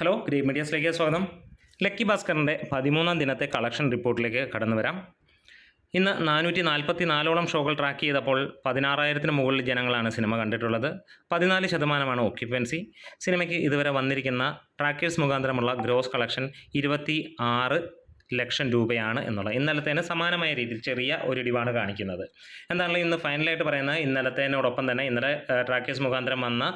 Hello, green മീഡിയസിലേക്ക് സ്വാഗതം. Lucky ഭാസ്കറിൻ്റെ 13-ാം ദിനത്തെ collection റിപ്പോർട്ടിലേക്ക് കടന്നു വരാം. ഇന്ന് 444ഓളം ഷോകൾ ട്രാക്ക് ചെയ്തപ്പോൾ 16,000-ന് മുകളിൽ ജനങ്ങളാണ് സിനിമ കണ്ടിട്ടുള്ളത്. 14% ഓക്യുപ്പൻസി. സിനിമയ്ക്ക് ഇതുവരെ വന്നിരിക്കുന്ന ട്രാക്കേഴ്സ് മുഖാന്തരമുള്ള ഗ്രോസ് കളക്ഷൻ 26 ലക്ഷം രൂപയാണ് എന്നുള്ളത്. ഇന്നലത്തേന് സമാനമായ രീതിയിൽ ചെറിയ ഒരു ഇടിവാണ് കാണിക്കുന്നത്. എന്താണെങ്കിലും ഇന്ന് ഫൈനലായിട്ട് പറയുന്നത് ഇന്നലത്തേനോടൊപ്പം തന്നെ ഇന്നലെ ട്രാക്കേഴ്സ് മുഖാന്തരം വന്ന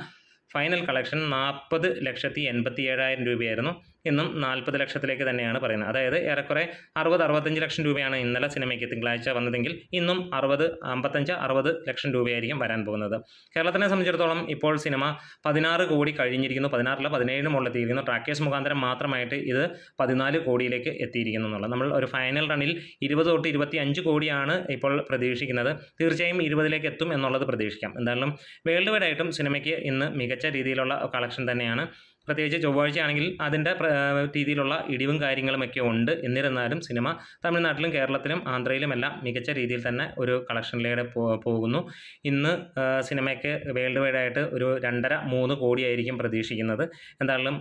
ഫൈനൽ കളക്ഷൻ 40,87,000 രൂപയായിരുന്നു. ഇന്നും 40 ലക്ഷത്തിലേക്ക് തന്നെയാണ് പറയുന്നത്. അതായത് ഏറെക്കുറെ 60-65 ലക്ഷം രൂപയാണ് ഇന്നലെ സിനിമയ്ക്ക് തിങ്കളാഴ്ച വന്നതെങ്കിൽ ഇന്നും 55-60 ലക്ഷം രൂപയായിരിക്കും വരാൻ പോകുന്നത്. കേരളത്തിനെ സംബന്ധിച്ചിടത്തോളം ഇപ്പോൾ സിനിമ 16 കോടി കഴിഞ്ഞിരിക്കുന്നു. 16 17 മുകളിൽ എത്തിയിരിക്കുന്നു. ട്രാക്കേഴ്സ് മുഖാന്തരം മാത്രമായിട്ട് ഇത് 14 കോടിയിലേക്ക് എത്തിയിരിക്കുന്നു എന്നുള്ളത്. നമ്മൾ ഒരു ഫൈനൽ റണ്ണിൽ 20 തൊട്ട് 25 കോടിയാണ് ഇപ്പോൾ പ്രതീക്ഷിക്കുന്നത്. തീർച്ചയായും 20ലേക്ക് എത്തും എന്നുള്ളത് പ്രതീക്ഷിക്കാം. എന്തായാലും വേൾഡ് വൈഡ് ആയിട്ടും സിനിമയ്ക്ക് ഇന്ന് മികച്ച രീതിയിലുള്ള കളക്ഷൻ തന്നെയാണ്. പ്രത്യേകിച്ച് ചൊവ്വാഴ്ചയാണെങ്കിൽ അതിൻ്റെ രീതിയിലുള്ള ഇടിവും കാര്യങ്ങളുമൊക്കെ ഉണ്ട്. എന്നിരുന്നാലും സിനിമ തമിഴ്നാട്ടിലും കേരളത്തിലും ആന്ധ്രയിലുമെല്ലാം മികച്ച രീതിയിൽ തന്നെ ഒരു കളക്ഷനിലൂടെ പോകുന്നു. ഇന്ന് സിനിമയ്ക്ക് വേൾഡ് വൈഡ് ആയിട്ട് ഒരു 2.5-3 കോടിയായിരിക്കും പ്രതീക്ഷിക്കുന്നത്. എന്തായാലും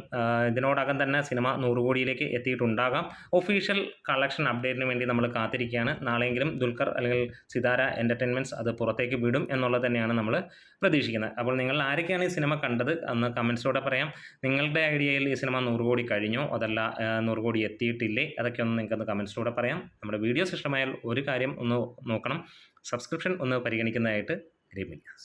ഇതിനോടകം തന്നെ സിനിമ 100 കോടിയിലേക്ക് എത്തിയിട്ടുണ്ടാകാം. ഒഫീഷ്യൽ കളക്ഷൻ അപ്ഡേറ്റിന് വേണ്ടി നമ്മൾ കാത്തിരിക്കുകയാണ്. നാളെയെങ്കിലും ദുൽഖർ അല്ലെങ്കിൽ സിതാര എൻ്റർടൈൻമെൻറ്റ്സ് അത് പുറത്തേക്ക് വിടും എന്നുള്ളത് തന്നെയാണ് നമ്മൾ പ്രതീക്ഷിക്കുന്നത്. അപ്പോൾ നിങ്ങൾ ആരൊക്കെയാണ് ഈ സിനിമ കണ്ടത് എന്ന് കമൻസിലൂടെ പറയാം. നിങ്ങളുടെ ഐഡിയയിൽ ഈ സിനിമ 100 കോടി കഴിഞ്ഞോ അതല്ല 100 കോടി എത്തിയിട്ടില്ലേ, അതൊക്കെ ഒന്ന് നിങ്ങൾക്കൊന്ന് കമൻസിലൂടെ പറയാം. നമ്മുടെ വീഡിയോസ് ഇഷ്ടമായാൽ ഒരു കാര്യം ഒന്ന് നോക്കണം, സബ്സ്ക്രിപ്ഷൻ ഒന്ന് പരിഗണിക്കുന്നതായിട്ട് ഗ്രീൻ മീഡിയാസ്.